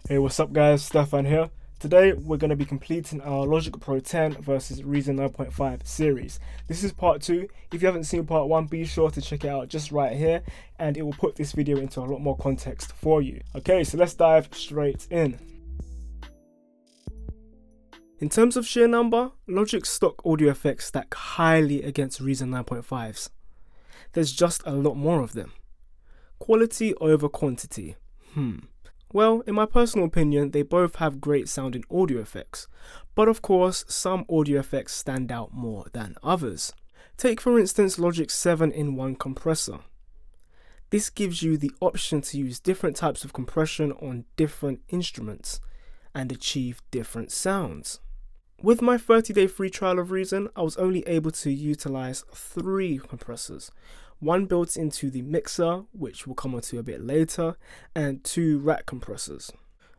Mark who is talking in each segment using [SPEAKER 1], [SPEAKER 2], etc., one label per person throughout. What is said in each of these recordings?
[SPEAKER 1] Hey, what's up guys, Stefan here. Today we're going to be completing our Logic Pro 10 versus Reason 9.5 series. This is part 2. If you haven't seen part 1, be sure to check it out just right here and it will put this video into a lot more context for you. Okay, so let's dive straight in. In terms of sheer number, Logic's stock audio effects stack highly against Reason 9.5's. There's just a lot more of them. Quality over quantity. Well, in my personal opinion, they both have great sounding audio effects, but of course, some audio effects stand out more than others. Take for instance Logic's 7-in-1 compressor. This gives you the option to use different types of compression on different instruments and achieve different sounds. With my 30-day free trial of Reason, I was only able to utilize 3 compressors. One built into the mixer, which we'll come onto a bit later, and 2 rack compressors.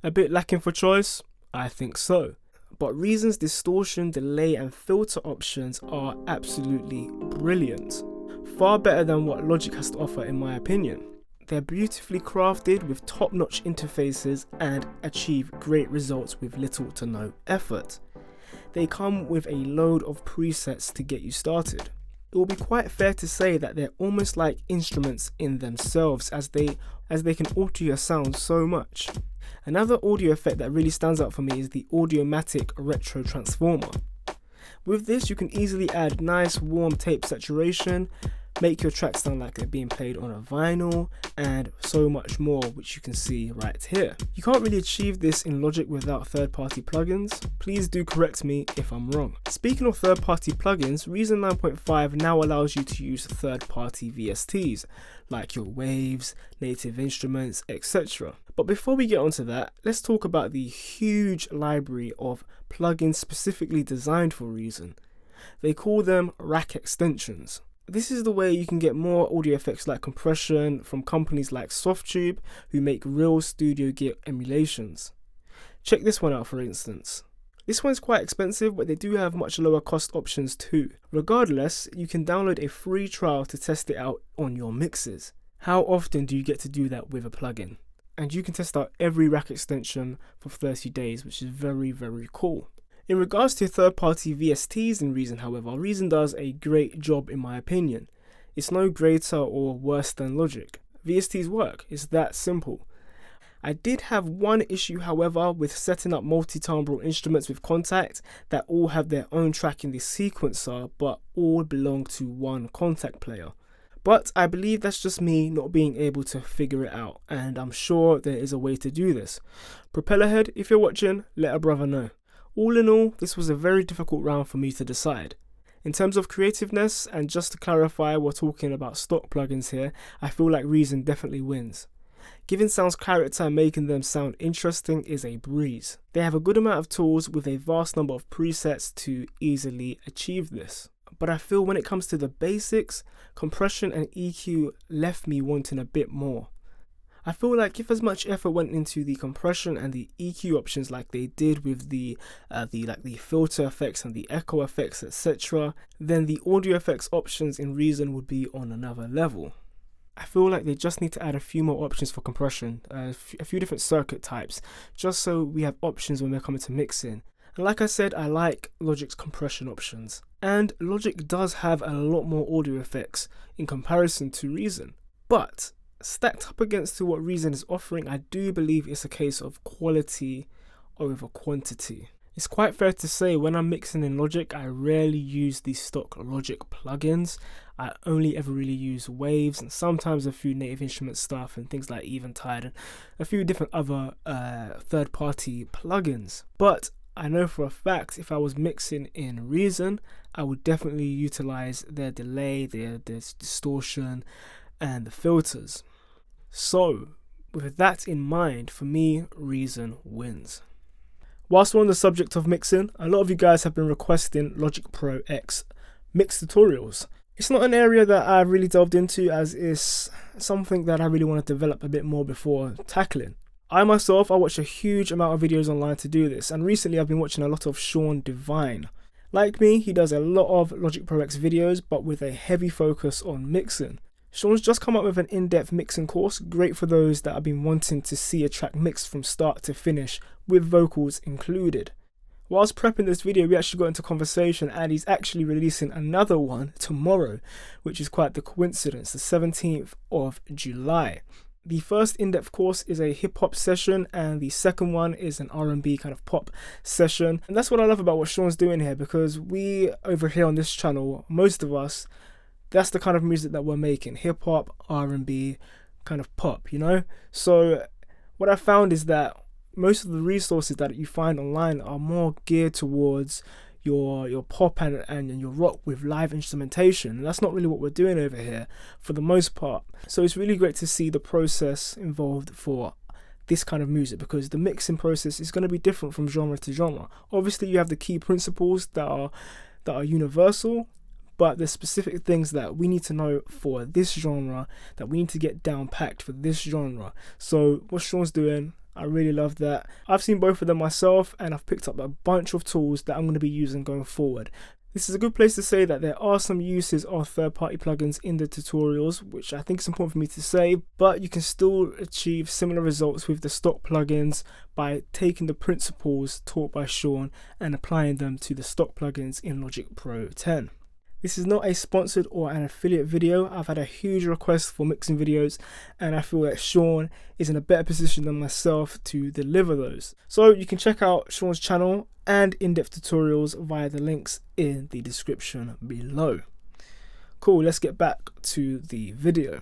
[SPEAKER 1] A bit lacking for choice? I think so. But Reason's distortion, delay and filter options are absolutely brilliant. Far better than what Logic has to offer in my opinion. They're beautifully crafted with top-notch interfaces and achieve great results with little to no effort. They come with a load of presets to get you started. It will be quite fair to say that they're almost like instruments in themselves as they can alter your sound so much. Another audio effect that really stands out for me is the Audiomatic Retro Transformer. With this you can easily add nice warm tape saturation, make your tracks sound like they're being played on a vinyl, and so much more, which you can see right here. You can't really achieve this in Logic without third-party plugins. Please do correct me if I'm wrong. Speaking of third-party plugins, Reason 9.5 now allows you to use third-party VSTs, like your Waves, Native Instruments, etc. But before we get onto that, let's talk about the huge library of plugins specifically designed for Reason. They call them rack extensions. This is the way you can get more audio effects like compression from companies like Softube, who make real studio gear emulations. Check this one out for instance. This one's quite expensive, but they do have much lower cost options too. Regardless, you can download a free trial to test it out on your mixes. How often do you get to do that with a plugin? And you can test out every rack extension for 30 days, which is very cool. In regards to third-party VSTs in Reason, however, Reason does a great job in my opinion. It's no greater or worse than Logic. VSTs work, it's that simple. I did have one issue, however, with setting up multi-timbral instruments with Contact that all have their own track in the sequencer but all belong to one Contact player. But I believe that's just me not being able to figure it out, and I'm sure there is a way to do this. Propellerhead, if you're watching, let a brother know. All in all, this was a very difficult round for me to decide. In terms of creativeness, and just to clarify, we're talking about stock plugins here, I feel like Reason definitely wins. Giving sounds character and making them sound interesting is a breeze. They have a good amount of tools with a vast number of presets to easily achieve this. But I feel when it comes to the basics, compression and EQ left me wanting a bit more. I feel like if as much effort went into the compression and the EQ options like they did with the filter effects and the echo effects, etc., then the audio effects options in Reason would be on another level. I feel like they just need to add a few more options for compression, a few different circuit types, just so we have options when we're coming to mixing. And like I said, I like Logic's compression options. And Logic does have a lot more audio effects in comparison to Reason. But stacked up against to what Reason is offering, I do believe it's a case of quality over quantity. It's quite fair to say when I'm mixing in Logic, I rarely use the stock Logic plugins. I only ever really use Waves and sometimes a few Native Instruments stuff and things like Eventide and a few different other third-party plugins. But I know for a fact if I was mixing in Reason, I would definitely utilize their delay, their distortion and the filters. So, with that in mind, for me, Reason wins. Whilst we're on the subject of mixing, a lot of you guys have been requesting Logic Pro X mix tutorials. It's not an area that I've really delved into, as it's something that I really want to develop a bit more before tackling. I myself, I watch a huge amount of videos online to do this, and recently I've been watching a lot of Sean Divine. Like me, he does a lot of Logic Pro X videos, but with a heavy focus on mixing. Sean's just come up with an in-depth mixing course, great for those that have been wanting to see a track mixed from start to finish, with vocals included. Whilst prepping this video, we actually got into conversation and he's actually releasing another one tomorrow, which is quite the coincidence, the 17th of July. The first in-depth course is a hip-hop session and the second one is an R&B kind of pop session. And that's what I love about what Sean's doing here, because we over here on this channel, most of us, that's the kind of music that we're making, hip-hop, R&B, kind of pop, you know? So what I found is that most of the resources that you find online are more geared towards your pop and your rock with live instrumentation. And that's not really what we're doing over here for the most part. So it's really great to see the process involved for this kind of music, because the mixing process is going to be different from genre to genre. Obviously you have the key principles that are universal, but there's specific things that we need to know for this genre, that we need to get down packed for this genre. So what Sean's doing, I really love that. I've seen both of them myself and I've picked up a bunch of tools that I'm going to be using going forward. This is a good place to say that there are some uses of third-party plugins in the tutorials, which I think is important for me to say, but you can still achieve similar results with the stock plugins by taking the principles taught by Sean and applying them to the stock plugins in Logic Pro 10. This is not a sponsored or an affiliate video. I've had a huge request for mixing videos and I feel that Sean is in a better position than myself to deliver those. So you can check out Sean's channel and in-depth tutorials via the links in the description below. Cool, let's get back to the video.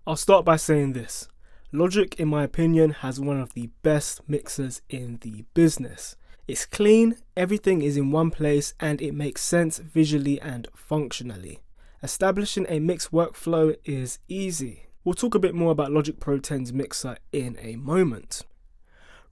[SPEAKER 1] I'll start by saying this. Logic, in my opinion, has one of the best mixers in the business. It's clean, everything is in one place, and it makes sense visually and functionally. Establishing a mix workflow is easy. We'll talk a bit more about Logic Pro 10's mixer in a moment.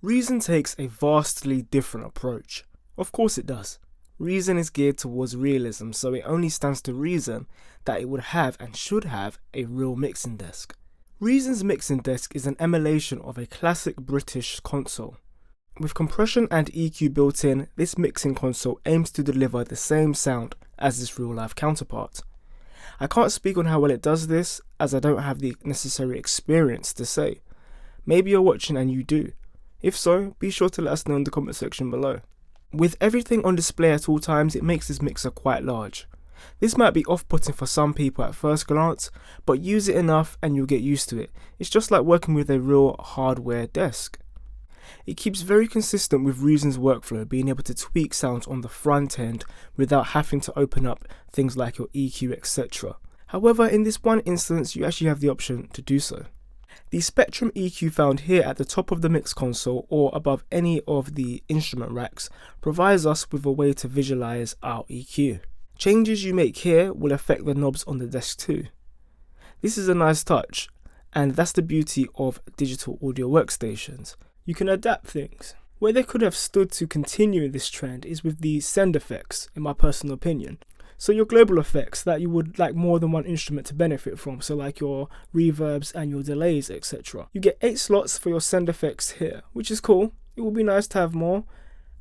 [SPEAKER 1] Reason takes a vastly different approach. Of course it does. Reason is geared towards realism, so it only stands to reason that it would have and should have a real mixing desk. Reason's mixing desk is an emulation of a classic British console. With compression and EQ built in, this mixing console aims to deliver the same sound as its real-life counterpart. I can't speak on how well it does this, as I don't have the necessary experience to say. Maybe you're watching and you do. If so, be sure to let us know in the comment section below. With everything on display at all times, it makes this mixer quite large. This might be off-putting for some people at first glance, but use it enough and you'll get used to it. It's just like working with a real hardware desk. It keeps very consistent with Reason's workflow, being able to tweak sounds on the front end without having to open up things like your EQ, etc. However, in this one instance, you actually have the option to do so. The Spectrum EQ found here at the top of the mix console or above any of the instrument racks provides us with a way to visualize our EQ. Changes you make here will affect the knobs on the desk too. This is a nice touch, and that's the beauty of digital audio workstations. You can adapt things. Where they could have stood to continue this trend is with the send effects, in my personal opinion. So your global effects that you would like more than one instrument to benefit from, so like your reverbs and your delays, etc. You get 8 slots for your send effects here, which is cool. It would be nice to have more.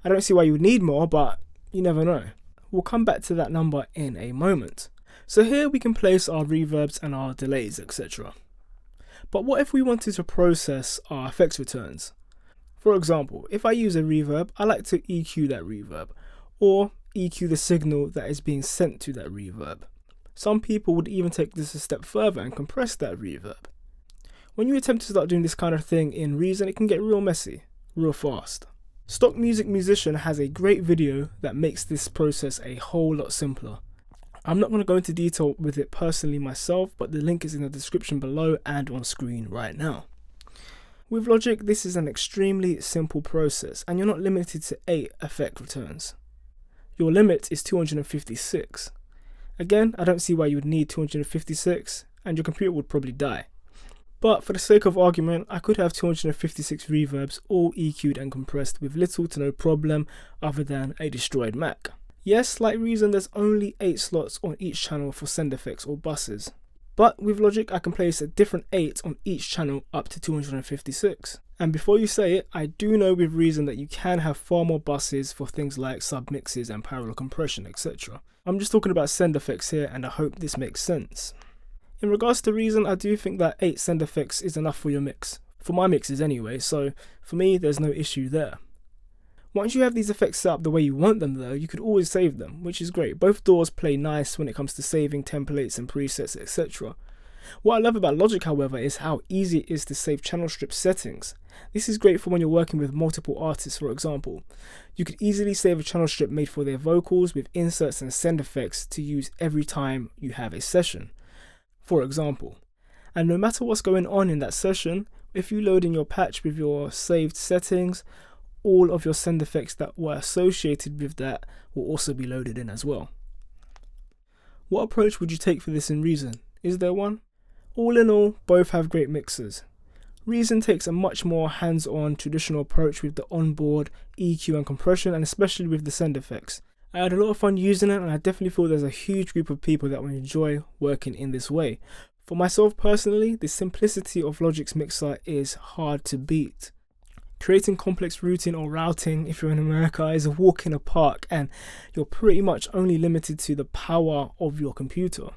[SPEAKER 1] I don't see why you would need more, but you never know. We'll come back to that number in a moment. So here we can place our reverbs and our delays, etc. But what if we wanted to process our effects returns? For example, if I use a reverb, I like to EQ that reverb, or EQ the signal that is being sent to that reverb. Some people would even take this a step further and compress that reverb. When you attempt to start doing this kind of thing in Reason, it can get real messy, real fast. Stock Music Musician has a great video that makes this process a whole lot simpler. I'm not going to go into detail with it personally myself, but the link is in the description below and on screen right now. With Logic, this is an extremely simple process, and you're not limited to 8 effect returns. Your limit is 256. Again, I don't see why you would need 256, and your computer would probably die. But for the sake of argument, I could have 256 reverbs all EQ'd and compressed with little to no problem other than a destroyed Mac. Yes, like Reason, there's only 8 slots on each channel for send effects or buses. But with Logic, I can place a different 8 on each channel up to 256. And before you say it, I do know with Reason that you can have far more buses for things like submixes and parallel compression, etc. I'm just talking about send effects here, and I hope this makes sense. In regards to reason, I do think that 8 send effects is enough for your mix. For my mixes anyway, so for me there's no issue there. Once you have these effects set up the way you want them though, you could always save them, which is great. Both DAWs play nice when it comes to saving templates and presets, etc. What I love about Logic, however, is how easy it is to save channel strip settings. This is great for when you're working with multiple artists, for example. You could easily save a channel strip made for their vocals with inserts and send effects to use every time you have a session, for example. And no matter what's going on in that session, if you load in your patch with your saved settings, all of your send effects that were associated with that will also be loaded in as well. What approach would you take for this in Reason? Is there one? All in all, both have great mixers. Reason takes a much more hands-on traditional approach with the onboard EQ and compression, and especially with the send effects. I had a lot of fun using it, and I definitely feel there's a huge group of people that will enjoy working in this way. For myself personally, the simplicity of Logic's mixer is hard to beat. Creating complex routing or routing, if you're in America, is a walk in a park, and you're pretty much only limited to the power of your computer.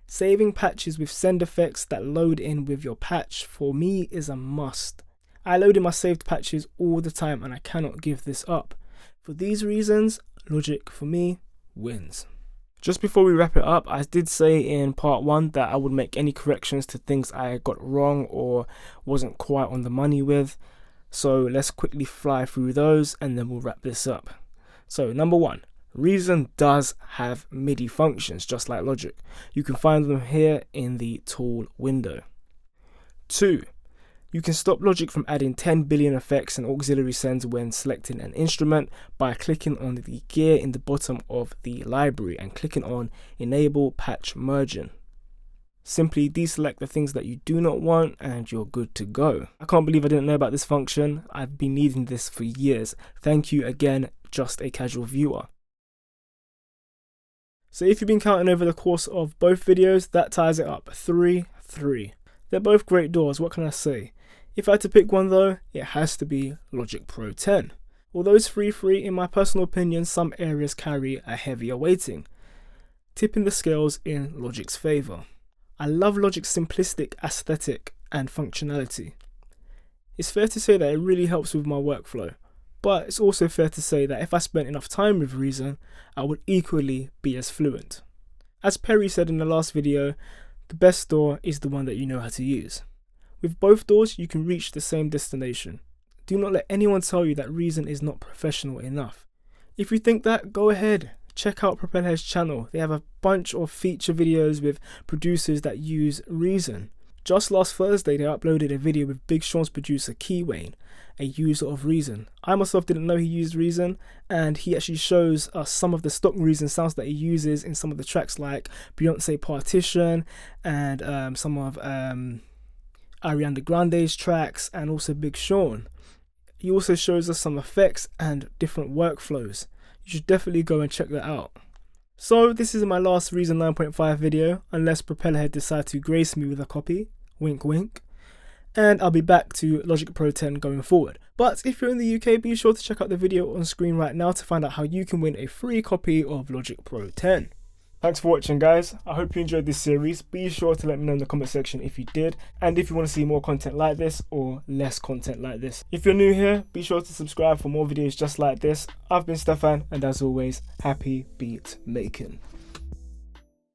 [SPEAKER 1] Saving patches with send effects that load in with your patch, for me, is a must. I load in my saved patches all the time, and I cannot give this up. For these reasons, Logic, for me, wins. Just before we wrap it up, I did say in part 1 that I would make any corrections to things I got wrong or wasn't quite on the money with. So let's quickly fly through those and then we'll wrap this up. So number 1, Reason does have MIDI functions just like Logic. You can find them here in the tool window. 2, you can stop Logic from adding 10 billion effects and auxiliary sends when selecting an instrument by clicking on the gear in the bottom of the library and clicking on Enable Patch Merging. Simply deselect the things that you do not want and you're good to go. I can't believe I didn't know about this function. I've been needing this for years. Thank you again, just a casual viewer. So if you've been counting over the course of both videos, that ties it up. 3-3. They're both great DAWs, what can I say? If I had to pick one though, it has to be Logic Pro 10. Although it's 3-3, in my personal opinion, some areas carry a heavier weighting, tipping the scales in Logic's favour. I love Logic's simplistic aesthetic and functionality. It's fair to say that it really helps with my workflow, but it's also fair to say that if I spent enough time with Reason, I would equally be as fluent. As Perry said in the last video, the best DAW is the one that you know how to use. With both DAWs, you can reach the same destination. Do not let anyone tell you that Reason is not professional enough. If you think that, go ahead. Check out Propellerhead's channel. They have a bunch of feature videos with producers that use Reason. Just last Thursday, they uploaded a video with Big Sean's producer Keywayne, a user of Reason. I myself didn't know he used Reason, and he actually shows us some of the stock Reason sounds that he uses in some of the tracks like Beyonce Partition and some of Ariana Grande's tracks and also Big Sean. He also shows us some effects and different workflows. You should definitely go and check that out. So this is my last Reason 9.5 video, unless Propellerhead decide to grace me with a copy, wink wink, and I'll be back to Logic Pro 10 going forward. But if you're in the UK, be sure to check out the video on screen right now to find out how you can win a free copy of Logic Pro 10. Thanks for watching guys, I hope you enjoyed this series. Be sure to let me know in the comment section if you did, and if you want to see more content like this or less content like this. If you're new here, be sure to subscribe for more videos just like this. I've been Stefan, and as always, happy beat making.